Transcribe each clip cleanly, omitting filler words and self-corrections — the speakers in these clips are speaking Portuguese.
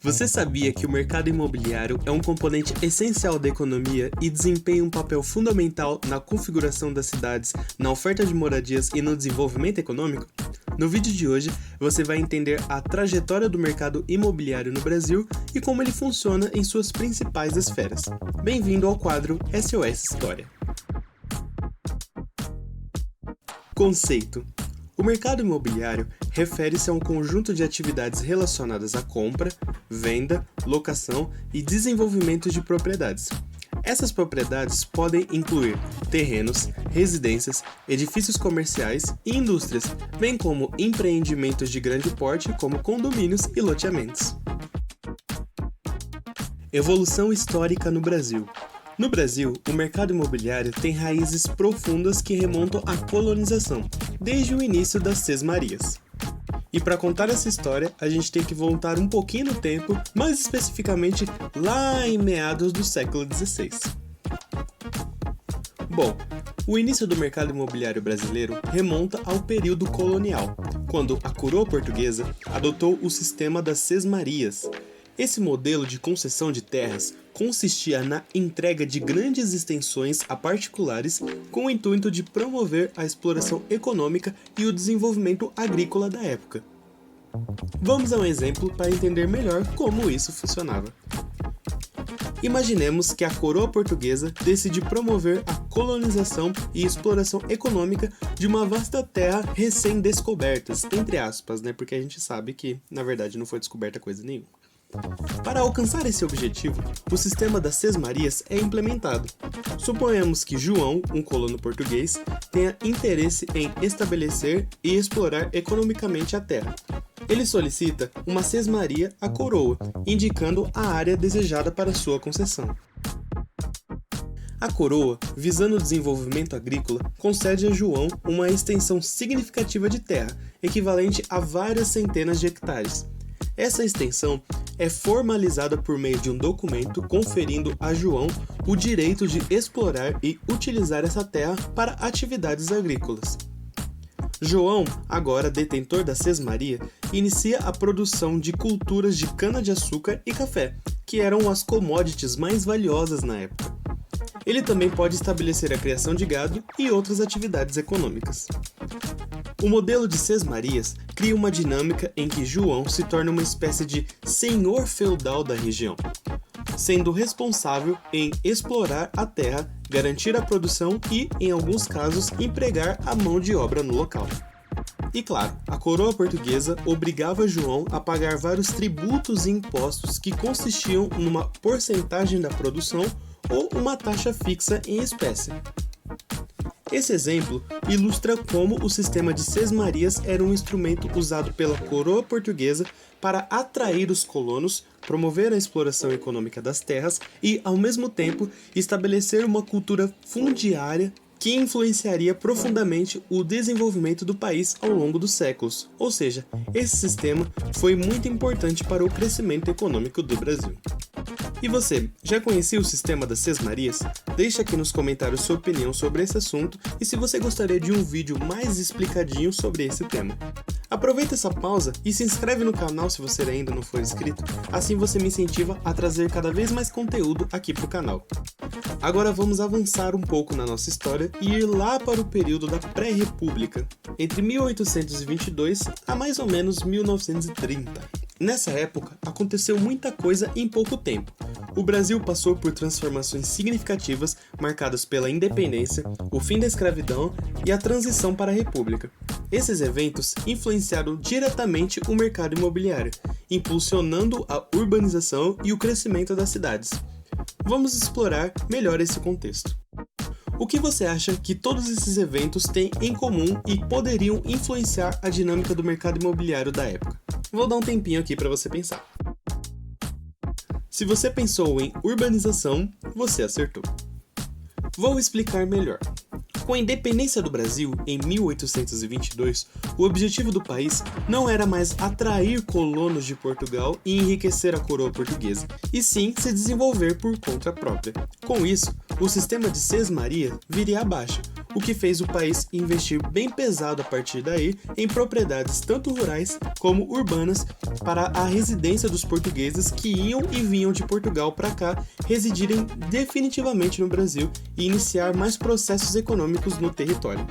Você sabia que o mercado imobiliário é um componente essencial da economia e desempenha um papel fundamental na configuração das cidades, na oferta de moradias e no desenvolvimento econômico? No vídeo de hoje, você vai entender a trajetória do mercado imobiliário no Brasil e como ele funciona em suas principais esferas. Bem-vindo ao quadro SOS História. Conceito: o mercado imobiliário refere-se a um conjunto de atividades relacionadas à compra, venda, locação e desenvolvimento de propriedades. Essas propriedades podem incluir terrenos, residências, edifícios comerciais e indústrias, bem como empreendimentos de grande porte como condomínios e loteamentos. Evolução histórica no Brasil. No Brasil, o mercado imobiliário tem raízes profundas que remontam à colonização, desde o início das Sesmarias. E para contar essa história, a gente tem que voltar um pouquinho no tempo, mais especificamente lá em meados do século XVI. Bom, o início do mercado imobiliário brasileiro remonta ao período colonial, quando a coroa portuguesa adotou o sistema das Sesmarias. Esse modelo de concessão de terras consistia na entrega de grandes extensões a particulares com o intuito de promover a exploração econômica e o desenvolvimento agrícola da época. Vamos a um exemplo para entender melhor como isso funcionava. Imaginemos que a coroa portuguesa decide promover a colonização e exploração econômica de uma vasta terra recém-descobertas, entre aspas, porque a gente sabe que, na verdade, não foi descoberta coisa nenhuma. Para alcançar esse objetivo, o sistema das Sesmarias é implementado. Suponhamos que João, um colono português, tenha interesse em estabelecer e explorar economicamente a terra. Ele solicita uma Sesmaria à coroa, indicando a área desejada para sua concessão. A coroa, visando o desenvolvimento agrícola, concede a João uma extensão significativa de terra, equivalente a várias centenas de hectares. Essa extensão é formalizada por meio de um documento conferindo a João o direito de explorar e utilizar essa terra para atividades agrícolas. João, agora detentor da Sesmaria, inicia a produção de culturas de cana-de-açúcar e café, que eram as commodities mais valiosas na época. Ele também pode estabelecer a criação de gado e outras atividades econômicas. O modelo de Sesmarias cria uma dinâmica em que João se torna uma espécie de senhor feudal da região, sendo responsável em explorar a terra, garantir a produção e, em alguns casos, empregar a mão de obra no local. E claro, a coroa portuguesa obrigava João a pagar vários tributos e impostos que consistiam numa porcentagem da produção ou uma taxa fixa em espécie. Esse exemplo ilustra como o sistema de Sesmarias era um instrumento usado pela coroa portuguesa para atrair os colonos, promover a exploração econômica das terras e, ao mesmo tempo, estabelecer uma cultura fundiária que influenciaria profundamente o desenvolvimento do país ao longo dos séculos. Ou seja, esse sistema foi muito importante para o crescimento econômico do Brasil. E você, já conhecia o sistema das Sesmarias? Deixe aqui nos comentários sua opinião sobre esse assunto e se você gostaria de um vídeo mais explicadinho sobre esse tema. Aproveita essa pausa e se inscreve no canal se você ainda não for inscrito, assim você me incentiva a trazer cada vez mais conteúdo aqui para o canal. Agora vamos avançar um pouco na nossa história e ir lá para o período da pré-república, entre 1822 a mais ou menos 1930. Nessa época, aconteceu muita coisa em pouco tempo. O Brasil passou por transformações significativas marcadas pela independência, o fim da escravidão e a transição para a república. Esses eventos influenciaram diretamente o mercado imobiliário, impulsionando a urbanização e o crescimento das cidades. Vamos explorar melhor esse contexto. O que você acha que todos esses eventos têm em comum e poderiam influenciar a dinâmica do mercado imobiliário da época? Vou dar um tempinho aqui para você pensar. Se você pensou em urbanização, você acertou. Vou explicar melhor. Com a independência do Brasil em 1822, o objetivo do país não era mais atrair colonos de Portugal e enriquecer a coroa portuguesa, e sim se desenvolver por conta própria. Com isso, o sistema de Sesmaria viria abaixo, o que fez o país investir bem pesado a partir daí em propriedades tanto rurais como urbanas para a residência dos portugueses que iam e vinham de Portugal para cá residirem definitivamente no Brasil e iniciar mais processos econômicos no território.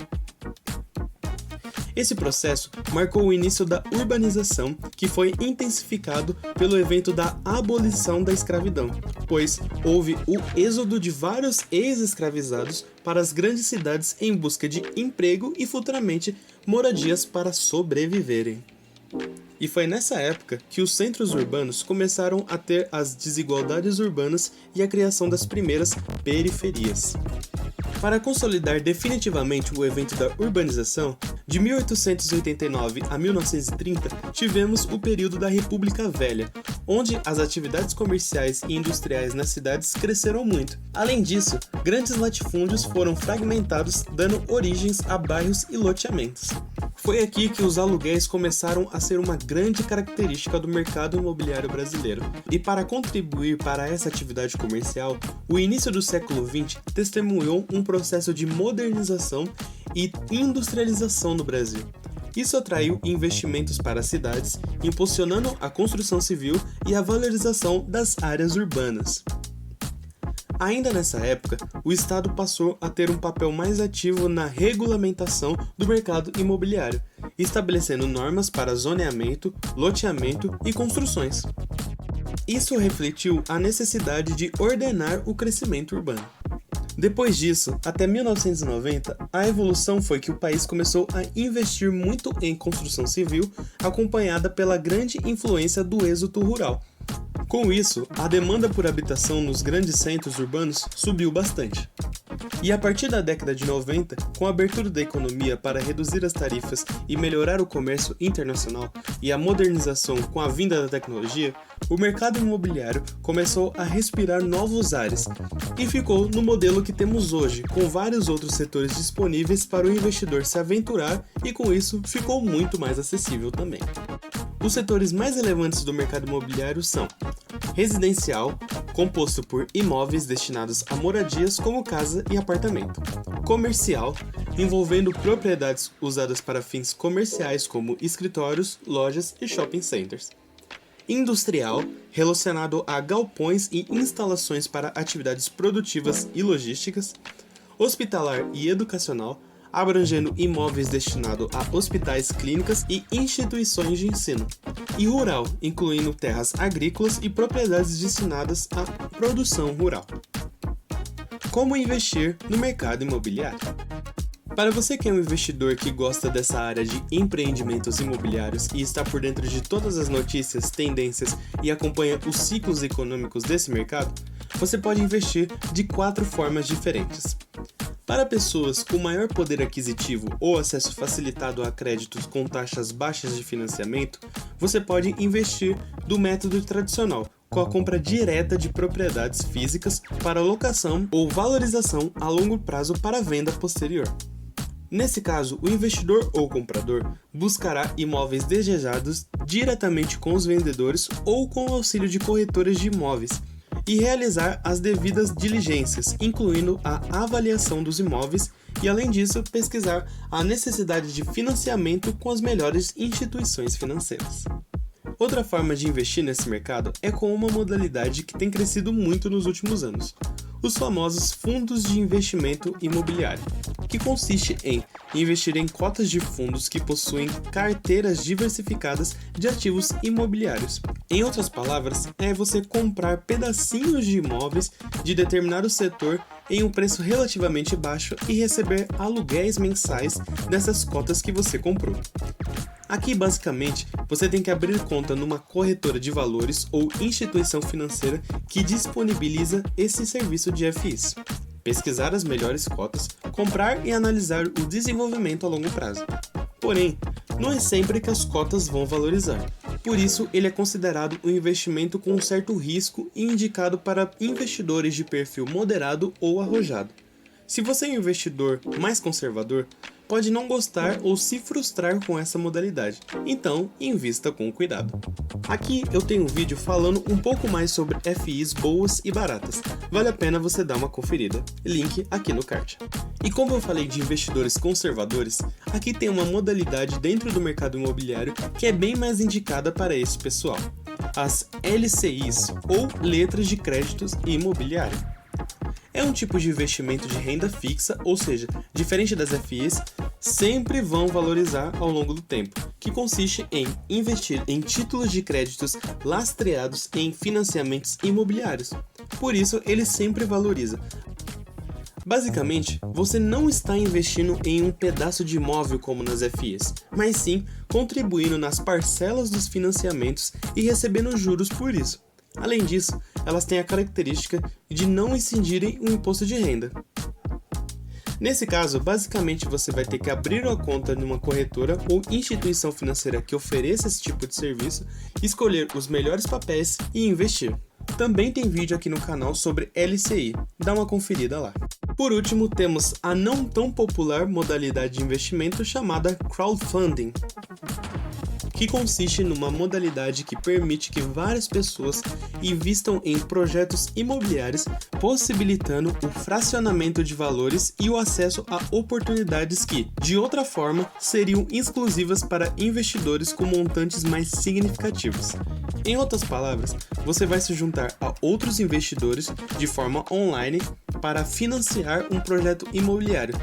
Esse processo marcou o início da urbanização, que foi intensificado pelo evento da abolição da escravidão, pois houve o êxodo de vários ex-escravizados para as grandes cidades em busca de emprego e futuramente moradias para sobreviverem. E foi nessa época que os centros urbanos começaram a ter as desigualdades urbanas e a criação das primeiras periferias. Para consolidar definitivamente o evento da urbanização, de 1889 a 1930, tivemos o período da República Velha, onde as atividades comerciais e industriais nas cidades cresceram muito. Além disso, grandes latifúndios foram fragmentados, dando origens a bairros e loteamentos. Foi aqui que os aluguéis começaram a ser uma grande característica do mercado imobiliário brasileiro. E para contribuir para essa atividade comercial, o início do século XX testemunhou um processo de modernização e industrialização no Brasil. Isso atraiu investimentos para as cidades, impulsionando a construção civil e a valorização das áreas urbanas. Ainda nessa época, o Estado passou a ter um papel mais ativo na regulamentação do mercado imobiliário, estabelecendo normas para zoneamento, loteamento e construções. Isso refletiu a necessidade de ordenar o crescimento urbano. Depois disso, até 1990, a evolução foi que o país começou a investir muito em construção civil, acompanhada pela grande influência do êxodo rural. Com isso, a demanda por habitação nos grandes centros urbanos subiu bastante. E a partir da década de 90, com a abertura da economia para reduzir as tarifas e melhorar o comércio internacional e a modernização com a vinda da tecnologia, o mercado imobiliário começou a respirar novos ares e ficou no modelo que temos hoje, com vários outros setores disponíveis para o investidor se aventurar e com isso ficou muito mais acessível também. Os setores mais relevantes do mercado imobiliário são residencial, composto por imóveis destinados a moradias como casa e apartamento. Comercial, envolvendo propriedades usadas para fins comerciais como escritórios, lojas e shopping centers. Industrial, relacionado a galpões e instalações para atividades produtivas e logísticas. Hospitalar e educacional, abrangendo imóveis destinados a hospitais, clínicas e instituições de ensino, e rural, incluindo terras agrícolas e propriedades destinadas à produção rural. Como investir no mercado imobiliário? Para você que é um investidor que gosta dessa área de empreendimentos imobiliários e está por dentro de todas as notícias, tendências e acompanha os ciclos econômicos desse mercado, você pode investir de 4 formas diferentes. Para pessoas com maior poder aquisitivo ou acesso facilitado a créditos com taxas baixas de financiamento, você pode investir do método tradicional, com a compra direta de propriedades físicas para locação ou valorização a longo prazo para venda posterior. Nesse caso, o investidor ou comprador buscará imóveis desejados diretamente com os vendedores ou com o auxílio de corretores de imóveis, e realizar as devidas diligências, incluindo a avaliação dos imóveis e, além disso, pesquisar a necessidade de financiamento com as melhores instituições financeiras. Outra forma de investir nesse mercado é com uma modalidade que tem crescido muito nos últimos anos, os famosos fundos de investimento imobiliário, que consiste em investir em cotas de fundos que possuem carteiras diversificadas de ativos imobiliários. Em outras palavras, é você comprar pedacinhos de imóveis de determinado setor em um preço relativamente baixo e receber aluguéis mensais dessas cotas que você comprou. Aqui, basicamente, você tem que abrir conta numa corretora de valores ou instituição financeira que disponibiliza esse serviço de FIs. Pesquisar as melhores cotas, comprar e analisar o desenvolvimento a longo prazo. Porém, não é sempre que as cotas vão valorizar. Por isso, ele é considerado um investimento com um certo risco e indicado para investidores de perfil moderado ou arrojado. Se você é um investidor mais conservador, pode não gostar ou se frustrar com essa modalidade, então invista com cuidado. Aqui eu tenho um vídeo falando um pouco mais sobre FIs boas e baratas, vale a pena você dar uma conferida, link aqui no card. E como eu falei de investidores conservadores, aqui tem uma modalidade dentro do mercado imobiliário que é bem mais indicada para esse pessoal, as LCIs ou letras de créditos imobiliário. É um tipo de investimento de renda fixa, ou seja, diferente das FIs, sempre vão valorizar ao longo do tempo, que consiste em investir em títulos de créditos lastreados em financiamentos imobiliários. Por isso, ele sempre valoriza. Basicamente, você não está investindo em um pedaço de imóvel como nas FIs, mas sim contribuindo nas parcelas dos financiamentos e recebendo juros por isso. Além disso, elas têm a característica de não incidirem o imposto de renda. Nesse caso, basicamente você vai ter que abrir uma conta numa corretora ou instituição financeira que ofereça esse tipo de serviço, escolher os melhores papéis e investir. Também tem vídeo aqui no canal sobre LCI, dá uma conferida lá. Por último, temos a não tão popular modalidade de investimento chamada crowdfunding, que consiste numa modalidade que permite que várias pessoas invistam em projetos imobiliários, possibilitando o fracionamento de valores e o acesso a oportunidades que, de outra forma, seriam exclusivas para investidores com montantes mais significativos. Em outras palavras, você vai se juntar a outros investidores de forma online para financiar um projeto imobiliário,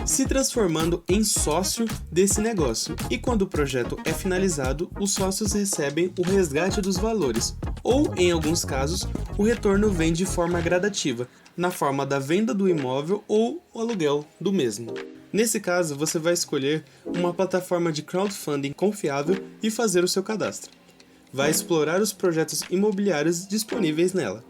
se transformando em sócio desse negócio, e quando o projeto é finalizado, os sócios recebem o resgate dos valores, ou, em alguns casos, o retorno vem de forma gradativa, na forma da venda do imóvel ou o aluguel do mesmo. Nesse caso, você vai escolher uma plataforma de crowdfunding confiável e fazer o seu cadastro. Vai explorar os projetos imobiliários disponíveis nela.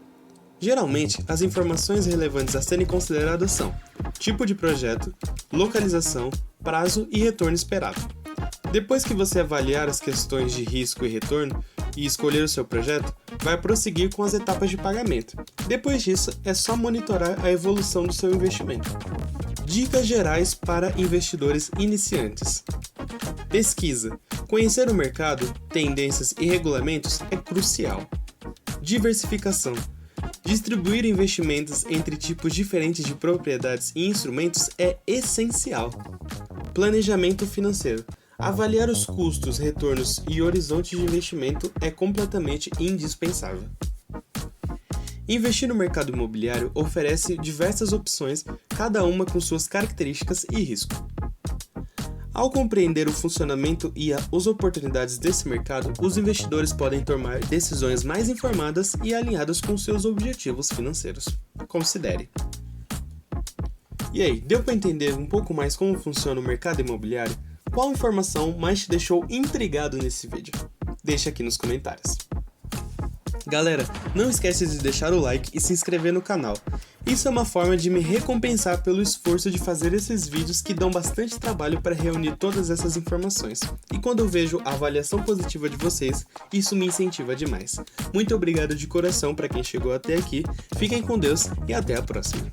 Geralmente, as informações relevantes a serem consideradas são tipo de projeto, localização, prazo e retorno esperado. Depois que você avaliar as questões de risco e retorno e escolher o seu projeto, vai prosseguir com as etapas de pagamento. Depois disso, é só monitorar a evolução do seu investimento. Dicas gerais para investidores iniciantes. Pesquisa. Conhecer o mercado, tendências e regulamentos é crucial. Diversificação. Distribuir investimentos entre tipos diferentes de propriedades e instrumentos é essencial. Planejamento financeiro. Avaliar os custos, retornos e horizonte de investimento é completamente indispensável. Investir no mercado imobiliário oferece diversas opções, cada uma com suas características e risco. Ao compreender o funcionamento e as oportunidades desse mercado, os investidores podem tomar decisões mais informadas e alinhadas com seus objetivos financeiros. Considere. E aí, deu para entender um pouco mais como funciona o mercado imobiliário? Qual informação mais te deixou intrigado nesse vídeo? Deixa aqui nos comentários. Galera, não esquece de deixar o like e se inscrever no canal. Isso é uma forma de me recompensar pelo esforço de fazer esses vídeos que dão bastante trabalho para reunir todas essas informações. E quando eu vejo a avaliação positiva de vocês, isso me incentiva demais. Muito obrigado de coração para quem chegou até aqui, fiquem com Deus e até a próxima.